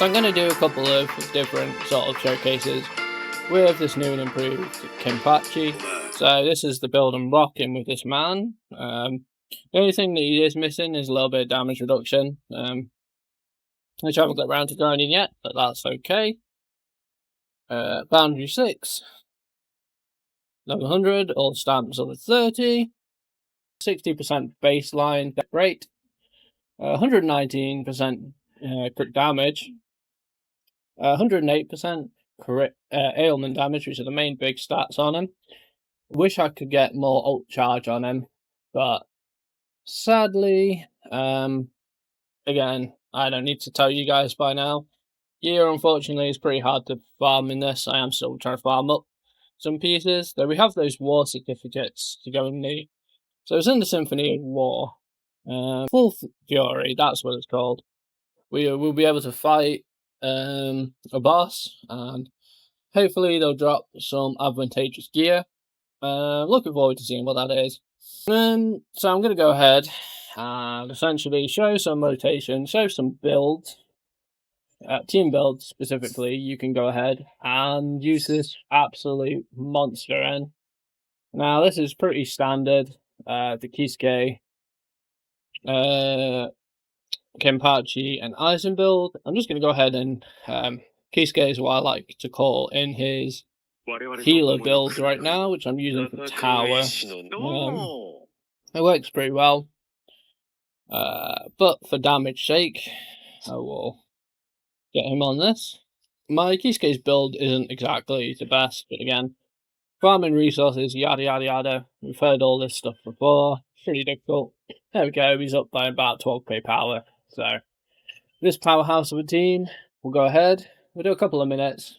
So I'm going to do a couple of different sort of showcases with this new and improved Kenpachi. So this is the build I'm rocking with this man. The only thing that he is missing is a little bit of damage reduction, which I haven't got around to grinding yet, but that's okay. Boundary 6, level 100, all stamps level 30, 60% baseline death rate, 119% crit damage, 108% crit ailment damage, which are the main big stats on him. Wish I could get more ult charge on him, but sadly, again, I don't need to tell you guys by now. Gear, unfortunately, is pretty hard to farm in this. I am still trying to farm up some pieces, though we have those war certificates to go in the. So it's in the Symphony of War. Full Fury, that's what it's called. We'll be able to fight a boss, and hopefully they'll drop some advantageous gear. Looking forward to seeing what that is. So I'm going to go ahead and essentially show some rotation, show some builds. Team builds specifically, you can go ahead and use this absolute monster in. Now this is pretty standard. The Kisuke, Kenpachi and Aizen build. I'm just going to go ahead and Kisuke is what I like to call in his healer build right now, which I'm using for tower. It works pretty well, but for damage sake, I will get him on this. My Kisuke's build isn't exactly the best, but again, farming resources, yada yada yada. We've heard all this stuff before. Pretty difficult. There we go, he's up by about 12k power. So, this powerhouse of a team, we'll go ahead, we'll do a couple of minutes,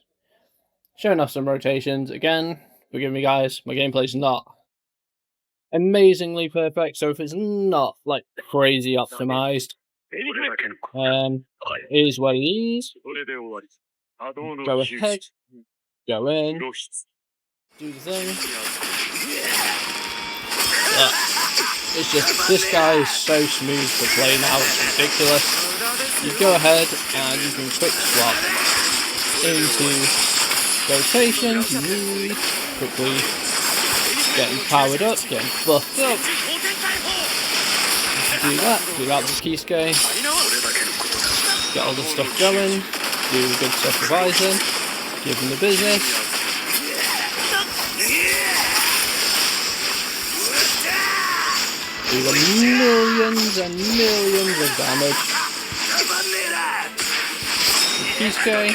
showing off some rotations. Again, forgive me guys, my gameplay's not amazingly perfect, so if it's not like crazy optimized, it is what it is. Go ahead, go in, do the thing. It's just, this guy is so smooth to play now, it's ridiculous. You go ahead and you can quick swap into rotation, move, quickly getting powered up, getting buffed up. Do that with Kisuke. Get all the stuff going, do the good stuff with Aizen, give him the business. Do millions and millions of damage. With Kisuke,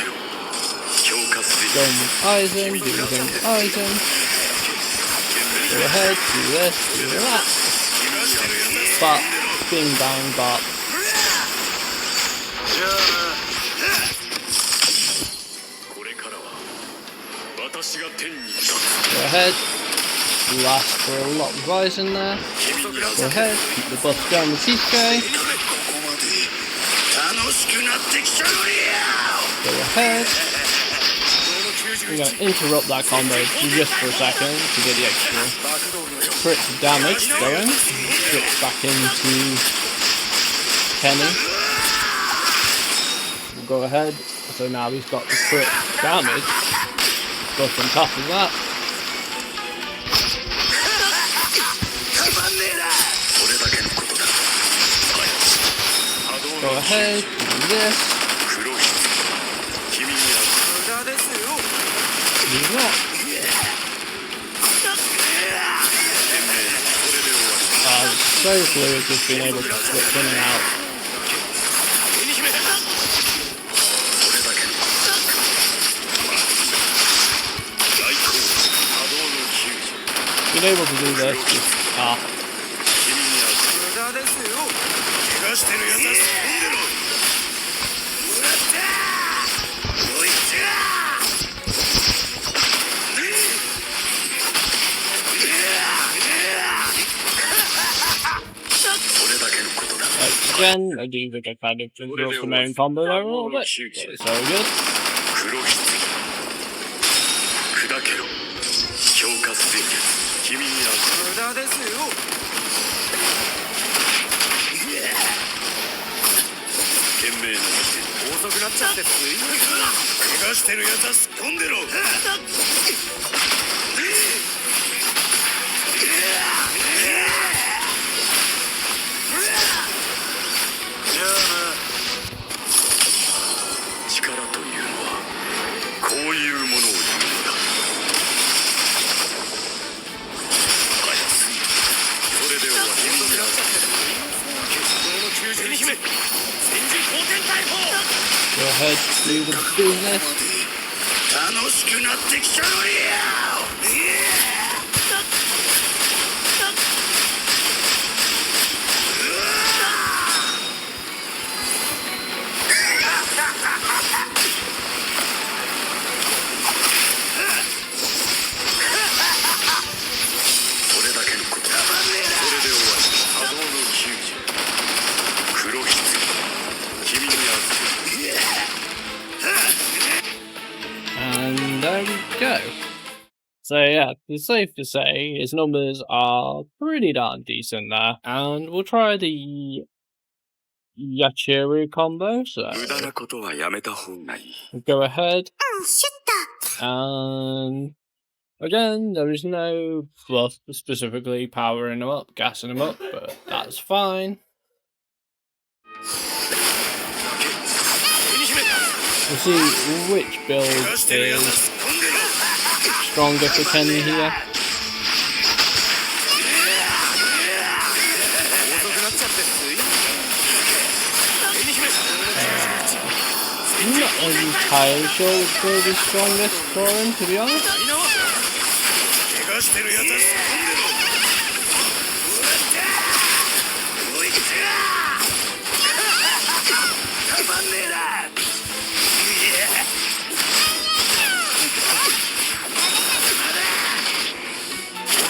going with Aizen, do the thing with Aizen. Go ahead, do this, do that. Bop, bing bang bop. Go ahead, last for a lot of Aizen there. Go ahead, keep the buff going with Kisuke. Go ahead. I'm going to interrupt that combo just for a second to get the extra crit damage going. Switch back into Kenny. We'll go ahead. So now he's got the crit damage. Buff on top of that. Go ahead, do this. Do that. So fluid just being able to switch in and out. Being able to do this just again, I do think I kind of just the main combo there a little bit. It's so good. Go ahead, do the business. And there we go. So yeah, it's safe to say his numbers are pretty darn decent there. And we'll try the Yachiru combo, so go ahead. And again, there is no fluff specifically powering him up, gassing him up, but that's fine. We'll see which build is stronger for Ken here. I'm not entirely sure which build is strongest for him, to be honest.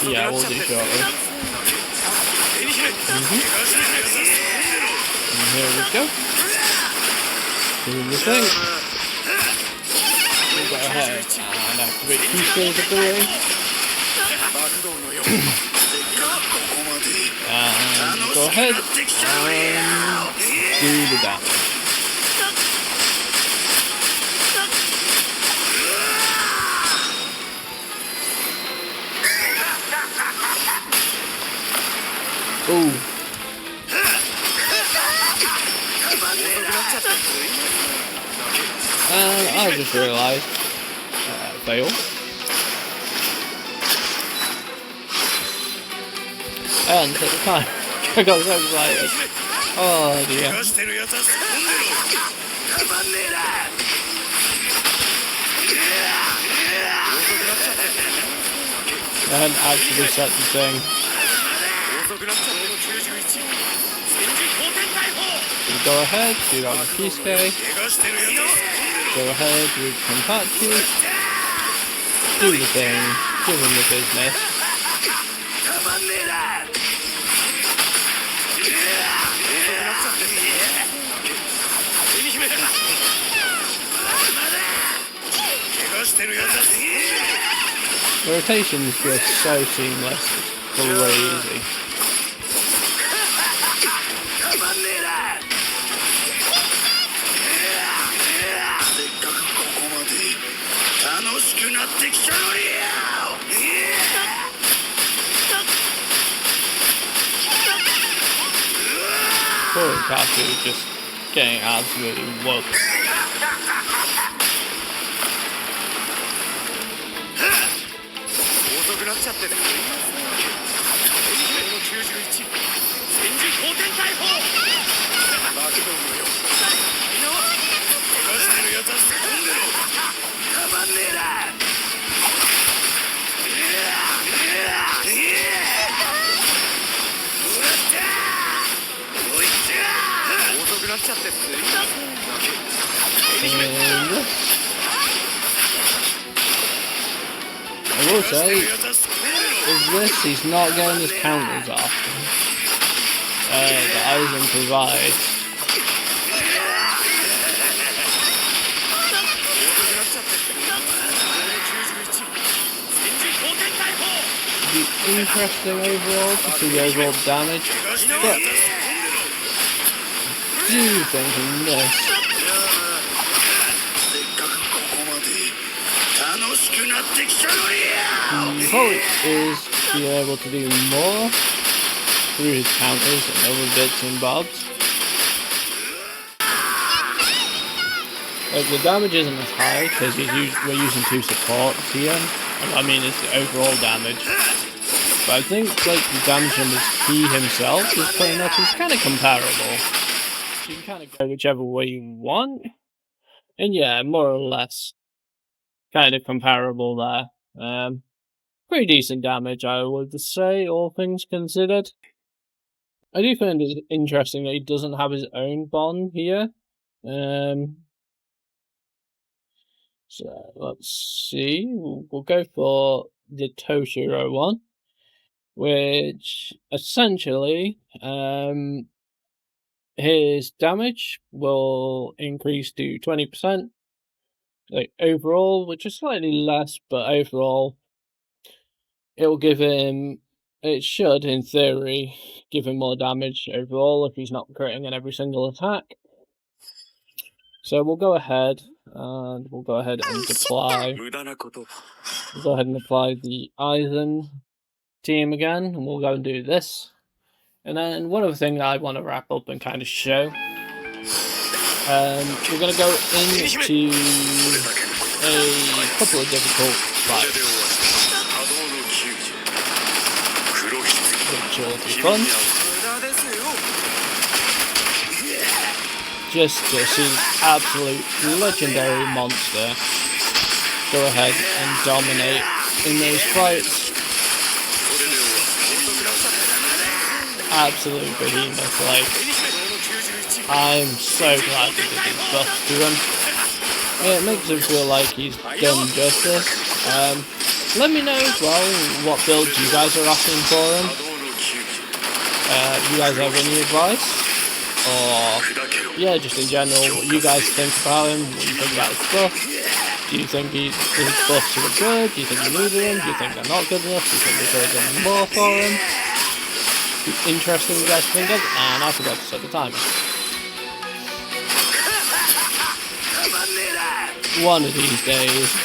Yeah, we'll do shortly. And here we go. Doing the thing. We'll go ahead and activate 2 skills of the way. And go ahead and do the damage. Ooh. And I just realised fail. And at the time, I got so excited. Oh dear. I hadn't actually set the thing. Go ahead, do that with Kisuke. Go ahead with Kenpachi. Do the thing, give him the business. The rotation is just so seamless, it's crazy. Poor Kaku is just getting absolutely whooped. I will say, with this, he's not getting his counters off that Aizen provides. It'd be interesting overall to see the overall damage, but I do think in this He probably is being able to do more through his counters and other bits and bobs. Like, the damage isn't as high because we're using 2 supports here. I mean, it's the overall damage. But I think like the damage from he himself is pretty much kind of comparable. So you can kind of go whichever way you want. And yeah, more or less kind of comparable there. Pretty decent damage, I would say, all things considered. I do find it interesting that he doesn't have his own bond here. So let's see. We'll go for the Toshiro one, which essentially his damage will increase to 20%. Like overall, which is slightly less, but overall it will give him, it should in theory give him more damage overall if he's not critting in every single attack. So we'll go ahead and apply the Aizen team again, and we'll go and do this. And then one other thing that I want to wrap up and kind of show, we're going to go into a couple of difficult fights, which will be fun. Just to see absolute legendary monster go ahead and dominate in those fights. Absolute behemoth, like, I'm so glad they did these buffs to him. It makes him feel like he's done justice. Let me know as well what builds you guys are asking for him. Do you guys have any advice? Or, yeah, just in general, what you guys think about him, what you think about his buff. Do you think his buffs are good? Do you think you needed him? Do you think they're not good enough? Do you think they could have done more for him? Interesting you guys think of, and I forgot to set the timer. One of these days.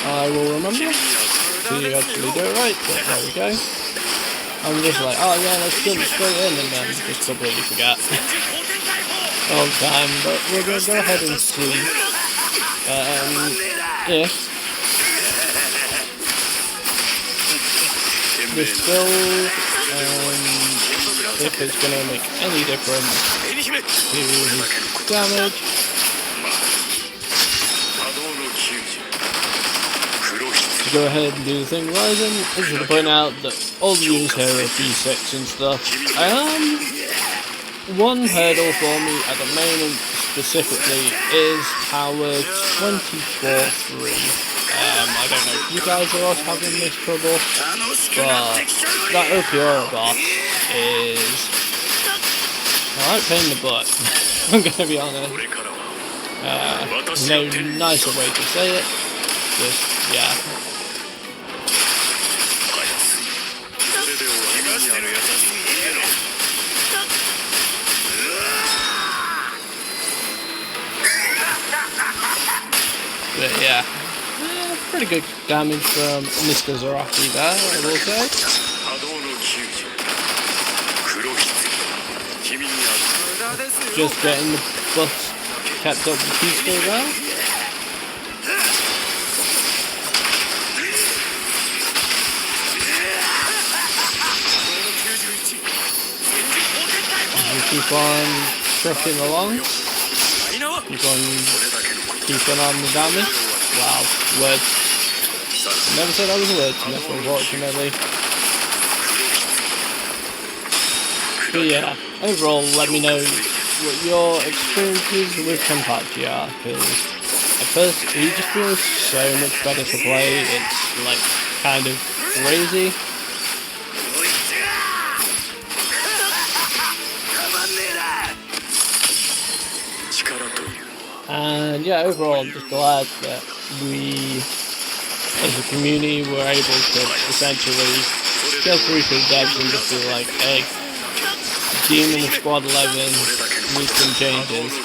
I will remember to actually do it right, but there we go. I'm just like, oh yeah, let's jump straight in, and then just completely forget all the time. But we're going to go ahead and see if this build, if it's going to make any difference to his damage. Go ahead and do the thing rising. I should point out that all the units here are B6 and stuff. One hurdle for me at the moment specifically is power 24-3. I don't know if you guys are also having this trouble, but that Okiora boss is alright pain in the butt. I'm gonna be honest. No nicer way to say it. Just, yeah. But yeah, pretty good damage from Mr. Zaraki there, I will say. Just getting the buffs kept up peacefully there. Keep on trucking along. Keep on the damage. Wow, words. Never said that was a word, unfortunately. But yeah, overall, let me know what your experiences with Kenpachi are, because at first he just feels so much better to play. It's like kind of crazy. And And yeah, overall, I'm just glad that we, as a community, were able to essentially go through to the devs and just be like, hey, Demon of Squad 11 needs some changes.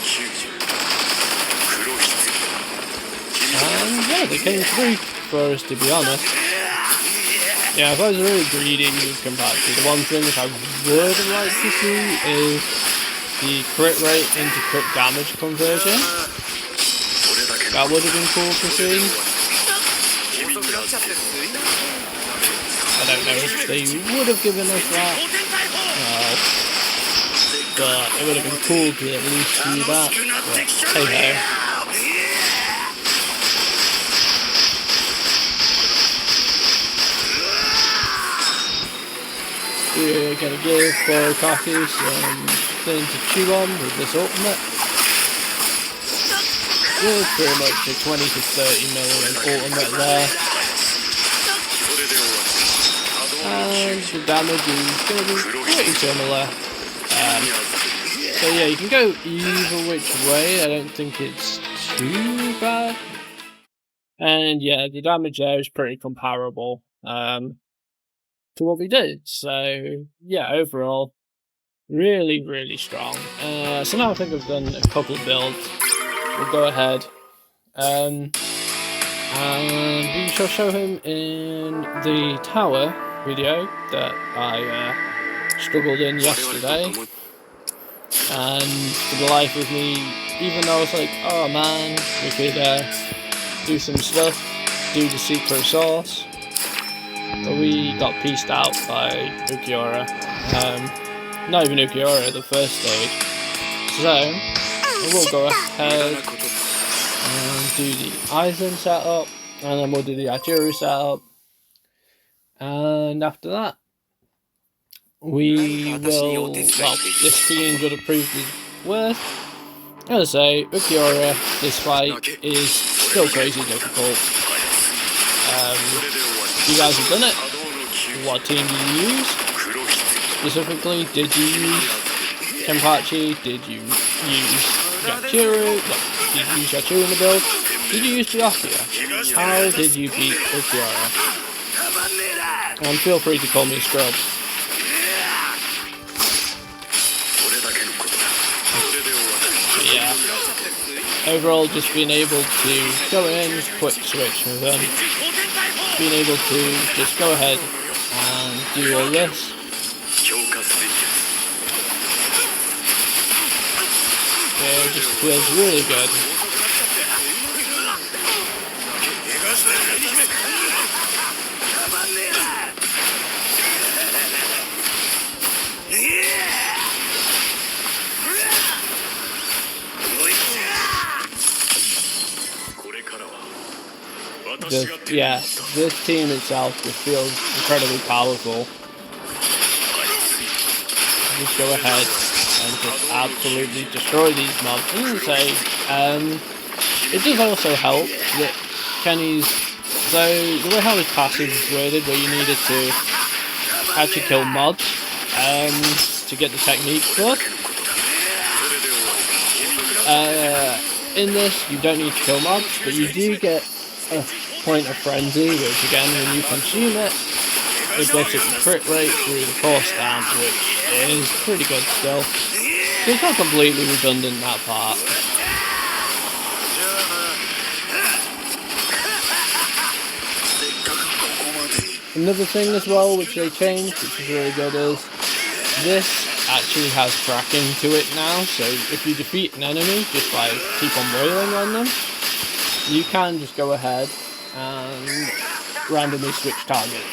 And yeah, they came through for us, to be honest. Yeah, if I was really greedy with Kenpachi, the one thing that I would like to see is the crit rate into crit damage conversion. That would have been cool to see. I don't know if they would have given us that. But it would have been cool to at least see that. But hey ho. We're gonna give Kenpachi something to chew on with this ultimate. With pretty much a 20 to 30 million ultimate there. And the damage is gonna be pretty similar. So yeah, you can go either which way. I don't think it's too bad. And yeah, the damage there is pretty comparable. To what we did. So yeah, overall, really, really strong. So now I think I've done a couple of builds. We'll go ahead. And we shall show him in the tower video that I struggled in yesterday. And for the life of me, even though I was like, oh man, we could do some stuff, do the secret sauce. But we got pieced out by Ukiura. Not even Ukiura, the first stage. So, we'll go ahead and do the Aizen setup, and then we'll do the Achiru setup. And after that, we will, well, this fiend would have proved his worth. As I say, Ukiura, this fight is still crazy difficult. You guys have done it. What team did you use? Specifically, did you use Kenpachi? Did you use Yachiru? No, did you use Yachiru in the build? Did you use Byakuya? How did you beat Ukiura? And feel free to call me a scrub. Yeah. Overall, just being able to go in, quick switch with them. Being able to just go ahead and do all this. Yeah, it just feels really good. This team itself just feels incredibly powerful. Just go ahead and just absolutely destroy these mobs. And say, it does also help that Kenny's, so the way how his passive is worded, where you needed to actually kill mobs to get the technique good. In this, you don't need to kill mobs, but you do get a point of frenzy, which again, when you consume it, it buffs up the crit rate through the core stamp, which is pretty good still. So it's not completely redundant, that part. Another thing as well which they changed, which is really good, is this actually has tracking to it now, so if you defeat an enemy just by keep on wailing on them, you can just go ahead and randomly switch targets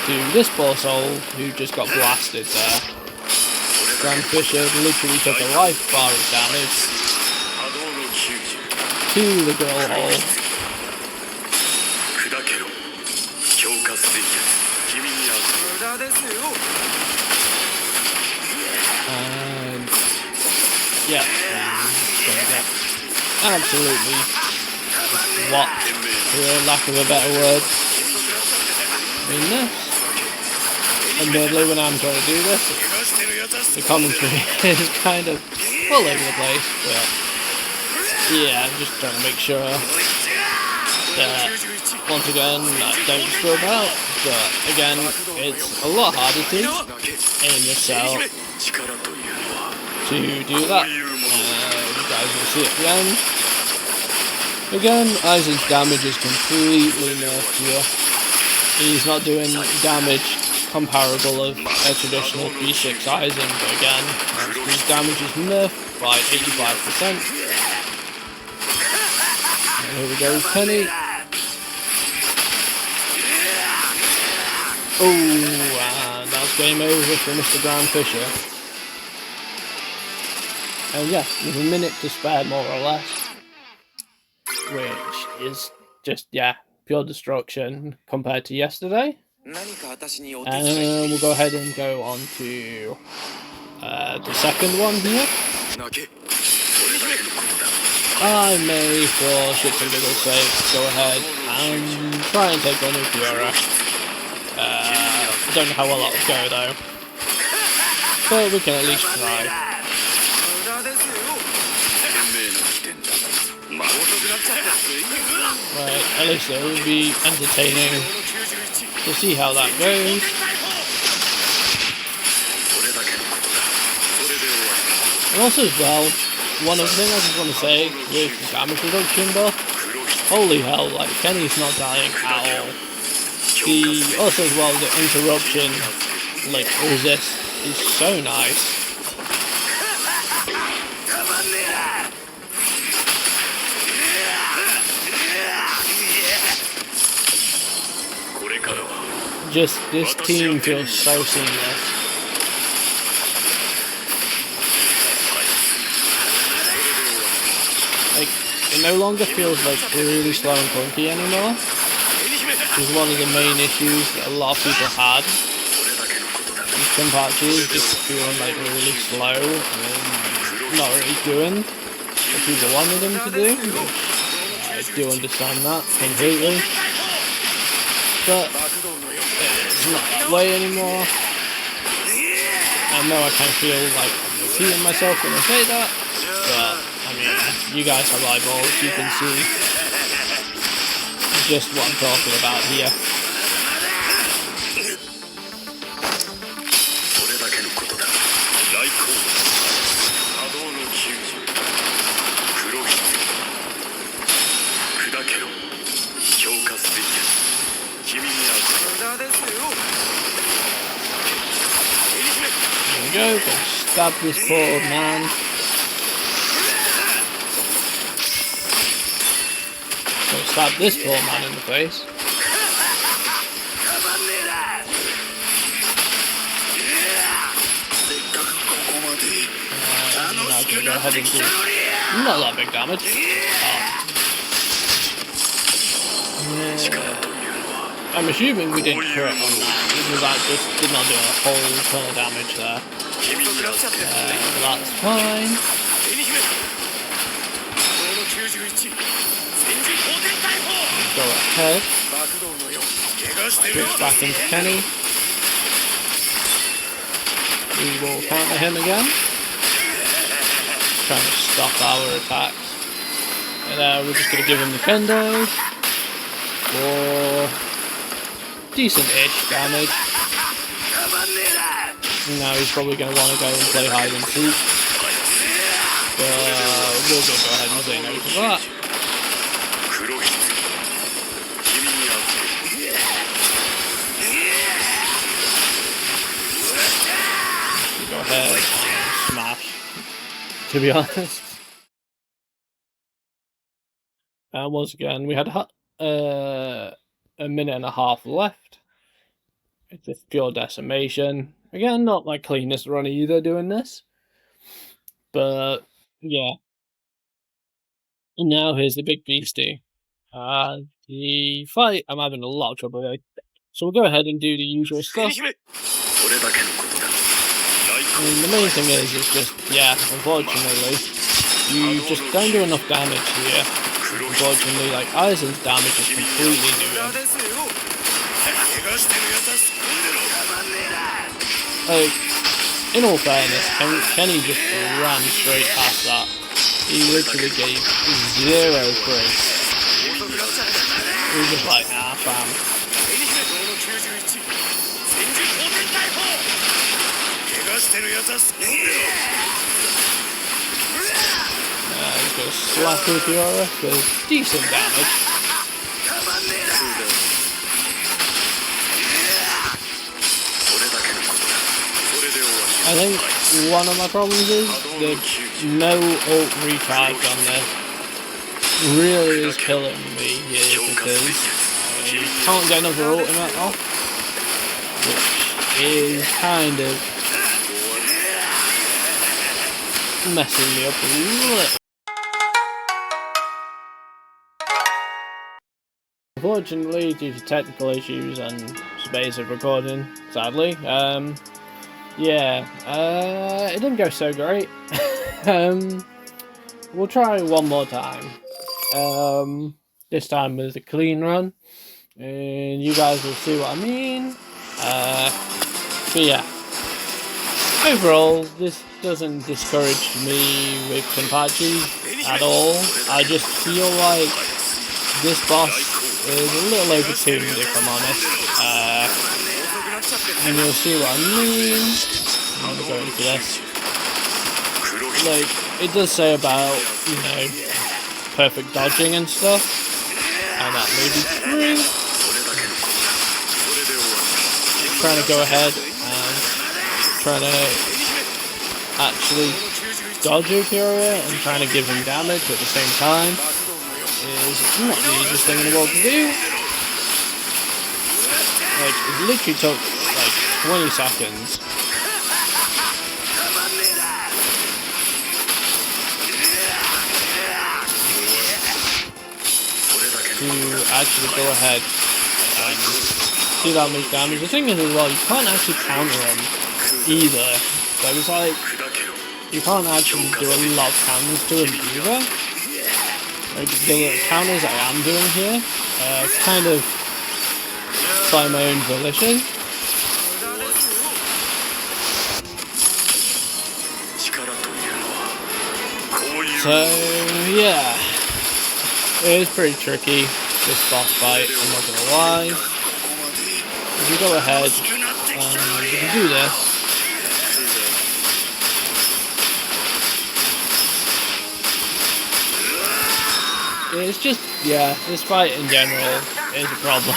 to this poor soul who just got blasted there. Grand Fisher literally took a life bar of damage to the girl hole. And yeah, gonna get absolutely whacked, for lack of a better word. I mean, this, admittedly, when I'm trying to do this, the commentary is kind of all over the place, but yeah, I'm just trying to make sure that, once again, I don't screw about, but again, it's a lot harder to aim this out to do that. You guys will see at the end. Again, Aizen's damage is completely nerfed here. He's not doing damage comparable of a traditional B6 Aizen, but again, his damage is nerfed by 85%. And here we go, Penny. Oh, and that's game over for Mr. Grand Fisher. And yeah, with a minute to spare, more or less, which is just, yeah, pure destruction compared to yesterday. And we'll go ahead and go on to the second one here. I may, for shits and giggles sake, go ahead and try and take on Ukura. I don't know how well that'll go though, but we can at least try. Right, at least it will be entertaining to see how that goes. And also as well, one other thing I just want to say with the damage reduction buff, holy hell, like Kenny's not dying at all. Also as well, the interruption, like resist, is so nice. Just, this team feels so seamless. Like, it no longer feels like really slow and clunky anymore, which is one of the main issues that a lot of people had. Kenpachi is just feeling like really slow and not really doing what people wanted him to do, which I do understand that completely. But it's not that way anymore. I know I kind of feel like I'm repeating myself when I say that, but I mean, you guys have eyeballs, you can see just what I'm talking about here. There we go, gonna stab this poor man. Gonna stab this poor man in the face. Now I'm gonna go ahead and do not that big damage. I'm assuming we didn't crit on that, because that just did not do a whole ton of damage there. That's fine. Go ahead. Switch back into Kenny. We will counter him again. Trying to stop our attacks. And we're just going to give him the kendo for decent-ish damage. Now he's probably going to want to go and play hide and seek. But we'll go ahead and say no to that. Go ahead and smash, to be honest. And once again, we had a minute and a half left. It's just pure decimation. Again, not my cleanest run either doing this. But, yeah. And now here's the big beastie. The fight, I'm having a lot of trouble with. So we'll go ahead and do the usual stuff. And the main thing is, it's just, yeah, unfortunately, you just don't do enough damage here. Unfortunately, like, Aizen's damage is completely new. Like, in all fairness, Kenny just ran straight past that. He literally gave 0 free. He was just like, ah, fam. He's got a slap with the aura, does decent damage. I think one of my problems is there's no ult recharge on this. Really is killing me here because I can't get another ultimate off, which is kind of messing me up a little. Unfortunately, due to technical issues and space of recording, sadly, yeah, it didn't go so great. We'll try one more time. This time with a clean run, and you guys will see what I mean. But yeah, overall, this doesn't discourage me with Kenpachi at all. I just feel like this boss is a little overtuned, if I'm honest. And you'll see what I mean. I'm gonna go into this. Like, it does say about, you know, perfect dodging and stuff, and that may be true. Trying to go ahead and trying to actually dodge Ukiura and trying to give him damage at the same time is not the easiest thing in the world to do. Like, it literally took like 20 seconds. To actually go ahead and do that much damage. The thing is as well, you can't actually counter him either. So it's like, you can't actually do a lot of counters to him either. Like, the counters I am doing here, kind of by my own volition. So, yeah. It is pretty tricky, this boss fight, I'm not gonna lie. If you go ahead and you can do this, it's just, yeah, this fight in general is a problem.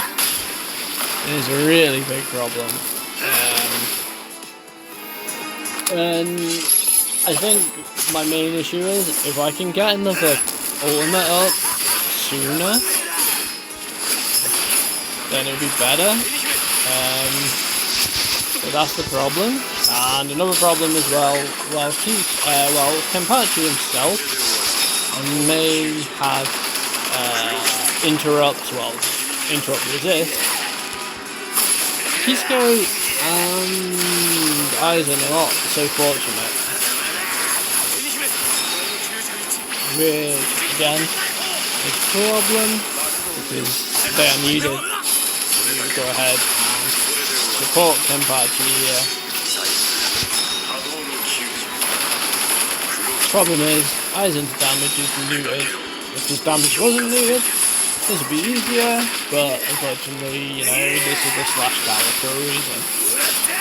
It is a really big problem. And I think my main issue is, if I can get another ultimate up sooner, then it'll be better. But that's the problem. And another problem as well, Kenpachi himself may have interrupt resist. Kisco and Aizen are not so fortunate. Which, again, is a problem, because they are needed to go ahead and support Kenpachi here. Problem is, Aizen's damage is neutered. If his damage wasn't neutered, this would be easier, but unfortunately, you know, this is the slash power for a reason.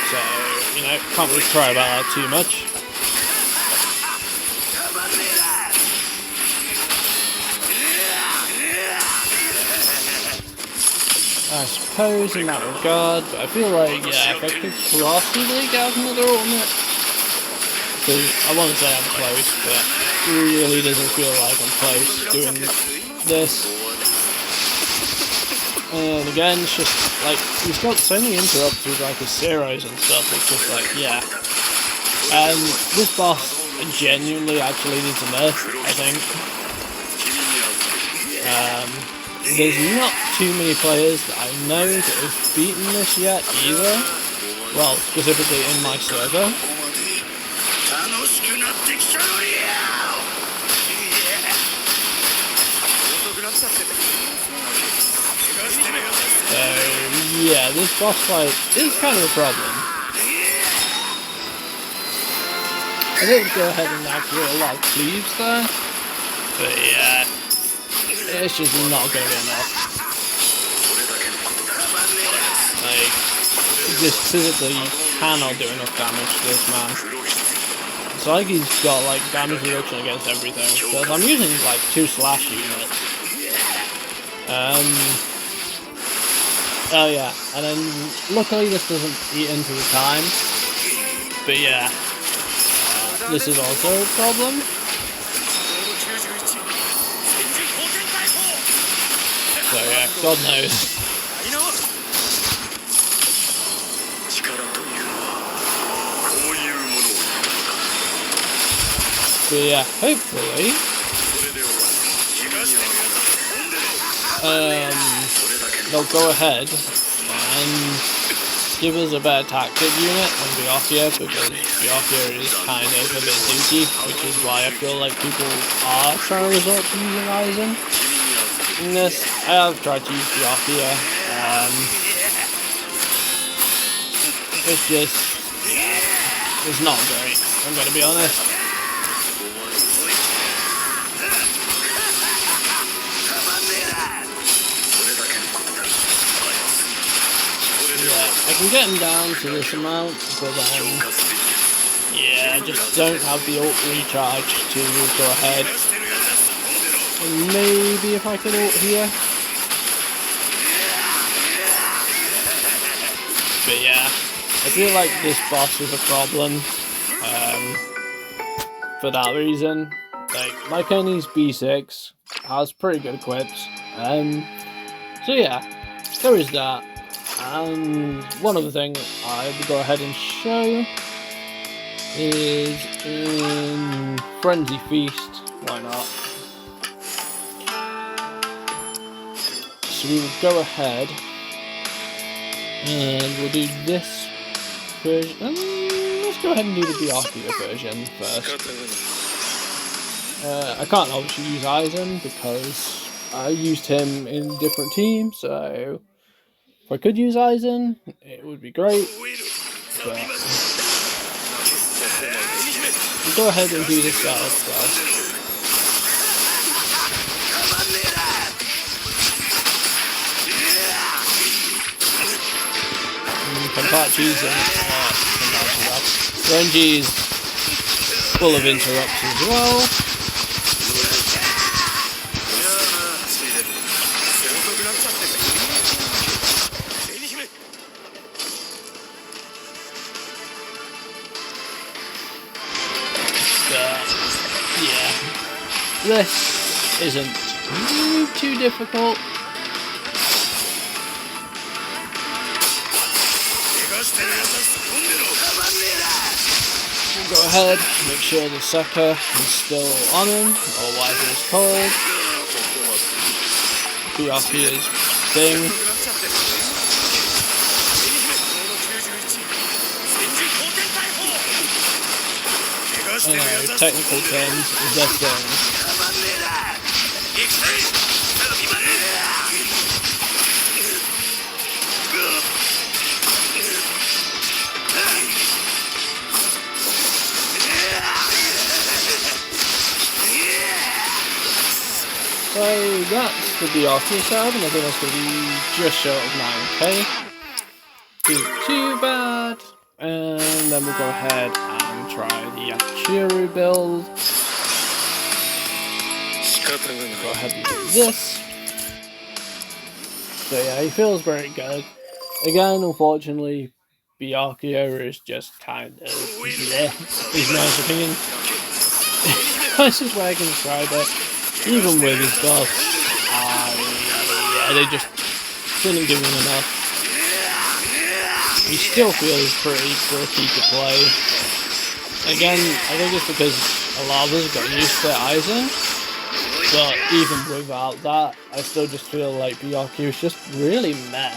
So, you know, can't really cry about that too much. I suppose in that regard, but I feel like, yeah, if I could possibly get another ultimate, because I want to say I'm close, but it really doesn't feel like I'm close doing this. And again, it's just like, he's got so many interrupts with like his zeros and stuff, it's just like, yeah. And this boss genuinely actually needs a nerf, I think. There's not too many players that I know that have beaten this yet either. Well, specifically in my server. So, yeah, this boss fight is kind of a problem. I didn't go ahead and activate a lot of cleaves there, But yeah, it's just not going to be enough. Like, just physically cannot do enough damage to this man. It's like he's got like damage reduction against everything. Because I'm using like 2 slash units. Oh yeah, and then luckily this doesn't eat into the time. But yeah, this is also a problem. So yeah, God knows. But yeah, hopefully they'll go ahead and give us a better tactic unit than Byakuya, because Byakuya is kind of a bit dookie, which is why I feel like people are trying to resort to using Aizen. In this, I have tried to use Byakuya. It's just, yeah, it's not great, I'm gonna be honest. I can get him down to this amount, but yeah, I just don't have the ult recharge to go ahead. And maybe if I could ult here. But yeah, I feel like this boss is a problem for that reason. Like, my Kenny's B6 has pretty good equips. So yeah, there is that. And one other thing I will go ahead and show is in Frenzy Feast. Why not? So we will go ahead and we'll do this version. Let's go ahead and do the Byakuya version first. I can't obviously use Aizen because I used him in different teams, so if I could use Aizen, it would be great, but we'll go ahead and do this guy first. Kenpachi's Renji's full of interrupts as well. Yeah, this isn't too difficult. We'll go ahead, make sure the sucker is still on him, or whatever it's called. Byakuya's thing. Technical terms is that thing. So that's the Byakuya setup, and I think that's going to be just short of 9k. Isn't too bad. And then we'll go ahead and try the Yachiru build. Go ahead and do this. So yeah, he feels very good. Again, unfortunately, Byakuya is just kind of bleh, is my opinion. That's just way I can describe it. Even with his buffs, yeah, they just didn't give him enough. He still feels pretty tricky to play. Again, I think it's because a lot of us got used to Aizen, but even without that, I still just feel like Byakuya is just really meh.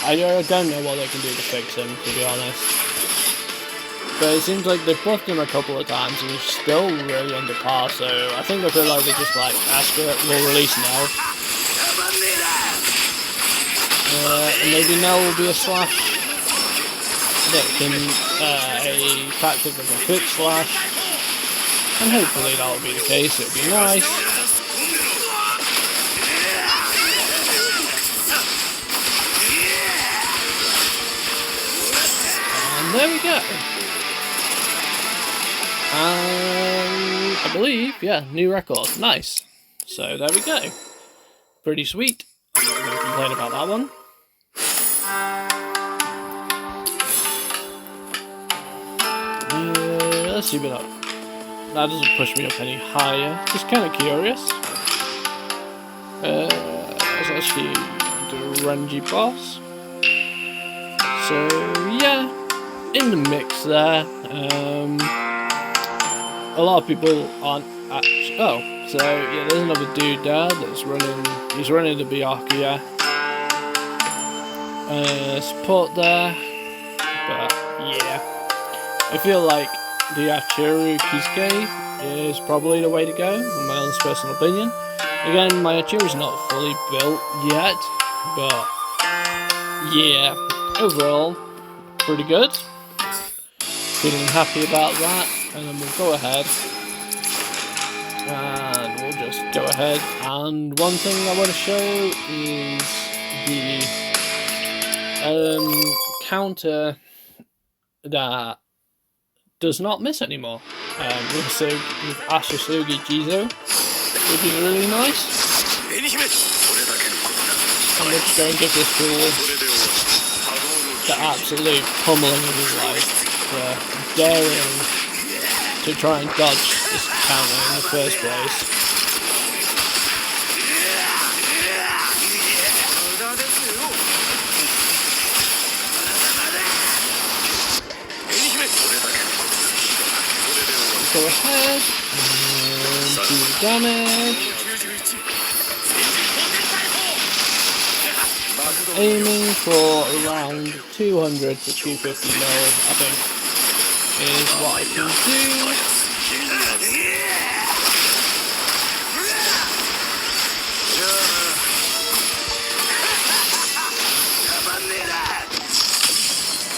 I don't know what they can do to fix him, to be honest. But it seems like they've buffed him a couple of times and he's still really under par, so I think they feel like they're just like, Asker will release now. And maybe now will be a slash that can, a tactic that can quick slash. And hopefully that'll be the case, it'll be nice. And there we go. And I believe, yeah, new record. Nice. So there we go. Pretty sweet. I'm not going to complain about that one. Yeah, let's see what that doesn't push me up any higher. Just kind of curious. Let's actually do a Renji boss. So yeah, in the mix there. A lot of people aren't actually. Oh, so yeah, there's another dude there that's running. He's running the Byakuya. Support there, but yeah, I feel like the Achiru Kisuke is probably the way to go, in my honest personal opinion. Again, my Achiru's not fully built yet, but yeah, overall, pretty good. Feeling happy about that, and then we'll go ahead and we'll just go ahead. And one thing I want to show is the counter that does not miss anymore. With Ashisugi Jizo, which is really nice. And we're just going to give this tool the absolute pummeling of his life for daring to try and dodge this counter in the first place. Go ahead and do the damage. Aiming for around 200 to 250 mil, I think, is what I can do.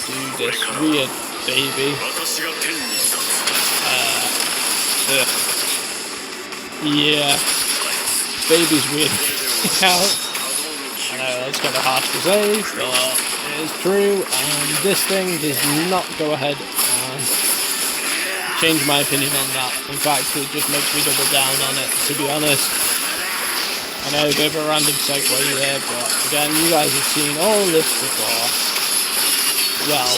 Do this weird baby. Yeah, baby's weird. I know that's kind of harsh to say, but it is true, and this thing does not go ahead and change my opinion on that. In fact, it just makes me double down on it, to be honest. I know a bit of a random segue there, but again, you guys have seen all this before. Well,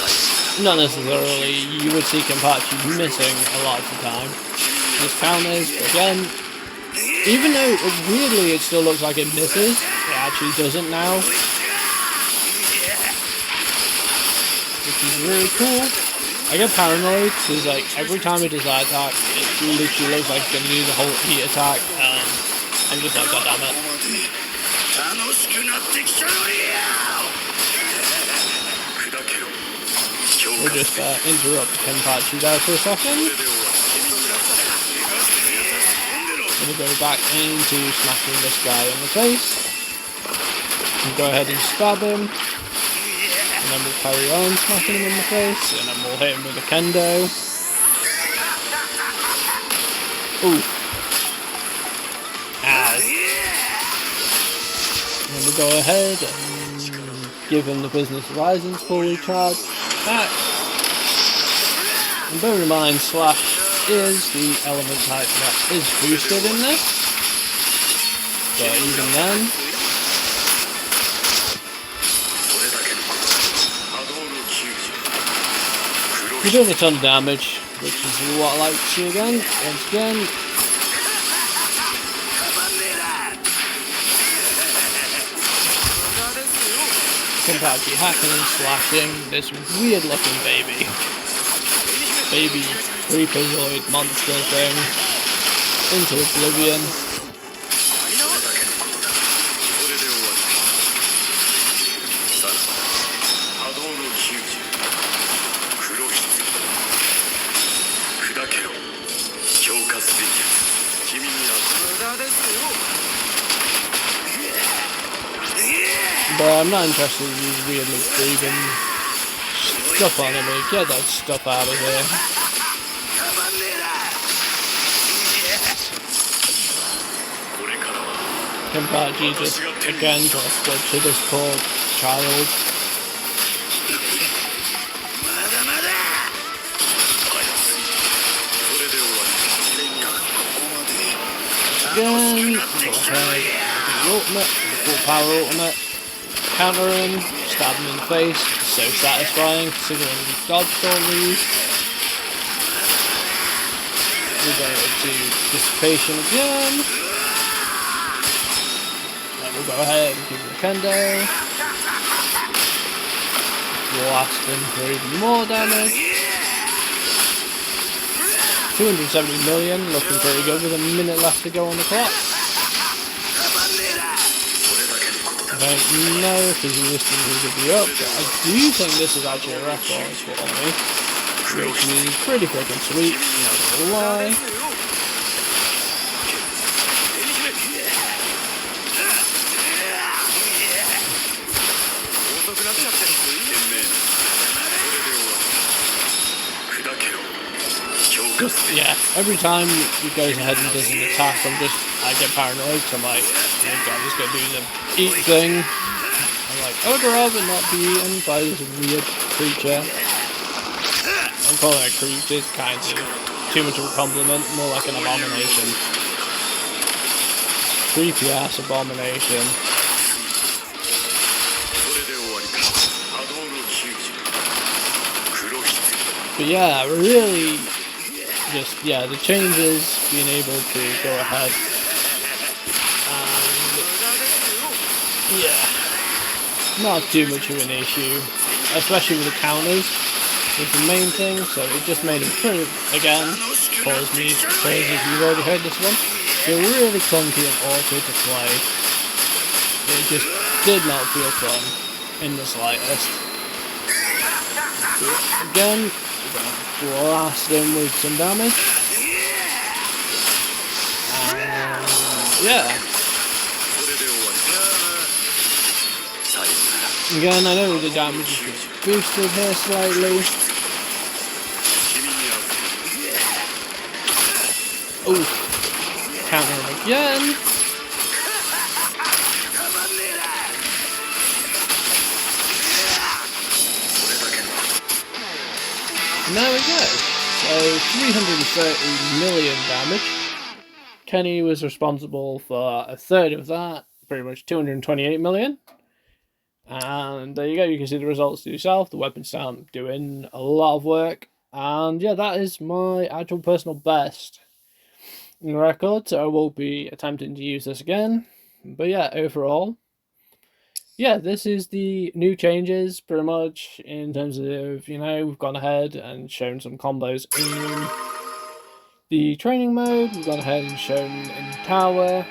not necessarily. You would see Kenpachi missing a lot of the time. His counters, again, even though weirdly it still looks like it misses, it actually doesn't now. Which is really cool. I get paranoid because like every time he does that attack, it literally looks like it's going to do the whole heat attack, and I'm just like, god damn it. We'll just interrupt Kenpachi there for a second. We'll go back into smashing this guy in the face. We'll go ahead and stab him. And then we'll carry on smashing him in the face. And then we'll hit him with a kendo. Ooh. Ow. And then we'll go ahead and give him the Business Horizons fully charged attack. And bear in mind, Slash is the element type that is boosted in this, but even then, you're doing a ton of damage, which is what I like to see again. Once again, Kenpachi hacking and slashing this weird looking baby creepazoid monster thing into oblivion. But I'm not interested in these weirdly breathing stuff on him. Get that stuff out of here. Kenpachi just again got to this poor child. Again, go ahead, the ultimate, the full power ultimate, counter him, stab him in the face, so satisfying considering we dodged all these. We go to dissipation again. Then we'll go ahead and give him a kendo. Blast him for even more damage. 270 million, looking pretty good with a minute left to go on the clock. I don't know if his resistance will be up, but I do think this is actually a record for me, which is pretty freaking sweet, not gonna lie. Yeah, every time he goes ahead and does an attack, I get paranoid, so I'm like, oh god, he's gonna do the eat thing. I'm like, I would rather not be eaten by this weird creature. I'm calling it a creature, it's kind of too much of a compliment, more like an abomination. Creepy ass abomination. But yeah, really, just, yeah, the changes, being able to go ahead and, yeah, not too much of an issue, especially with the counters, is the main thing, so it just made it pretty, again, pause me, if you've already heard this one, they're really clunky and awkward to play. It just did not feel fun in the slightest. So again, blast him with some damage. And yeah. Again, I know the damage is boosted here slightly. Ooh. Counter him again. And there we go. So 330 million damage. Kenny was responsible for a third of that, pretty much 228 million. And there you go, you can see the results to yourself. The weapon stamp doing a lot of work. And yeah, that is my actual personal best in the record. So I will be attempting to use this again. But yeah, overall, yeah, this is the new changes, pretty much, in terms of, you know, we've gone ahead and shown some combos in the training mode, we've gone ahead and shown in Tower,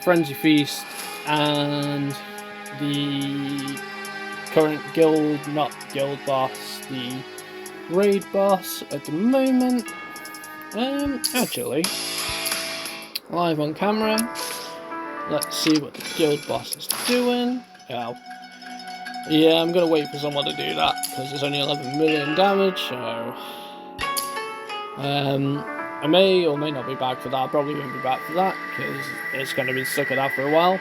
Frenzy Feast, and the current guild, not guild boss, the raid boss at the moment. Actually, live on camera. Let's see what the guild boss is doing. Oh. Yeah, I'm going to wait for someone to do that, because it's only 11 million damage, so... I may or may not be back for that. I probably won't be back for that, because it's going to be stuck at that for a while.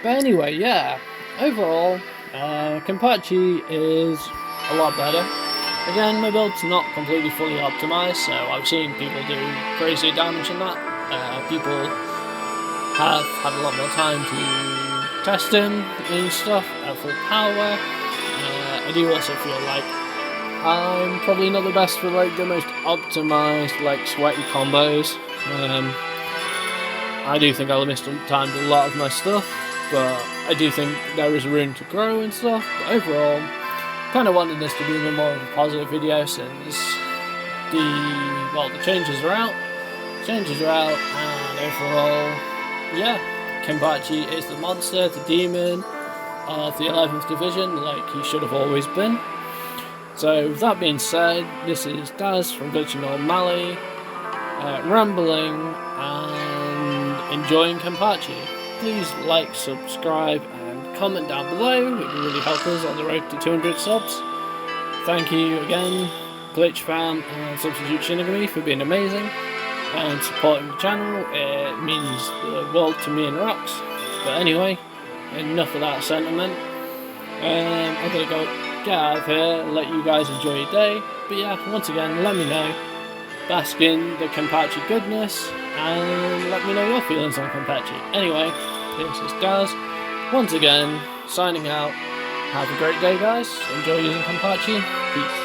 But anyway, yeah. Overall, Kenpachi is a lot better. Again, my build's not completely fully optimized, so I've seen people do crazy damage in that. People have had a lot more time to test him and stuff at full power. I do also feel like I'm probably not the best for like the most optimized like sweaty combos. I do think I'll miss time to a lot of my stuff, but I do think there is room to grow and stuff. But overall, kind of wanted this to be a bit more of a positive video since the changes are out. Changes are out, and overall, yeah, Kenpachi is the monster, the demon of the 11th division, like he should have always been. So, with that being said, this is Daz from Glitching Mali, rambling and enjoying Kenpachi. Please like, subscribe, and comment down below. It will really help us on the road to 200 subs. Thank you again, Bleach fan and Substitute Shinigami, for being amazing. and supporting the channel. It means the world to me and Rocks. But anyway, enough of that sentiment. I'm gonna go get out of here and let you guys enjoy your day. But yeah, once again, let me know. Bask in the Kenpachi goodness, and let me know your feelings on Kenpachi. Anyway, this is Gaz, once again, signing out. Have a great day, guys. Enjoy using Kenpachi. Peace.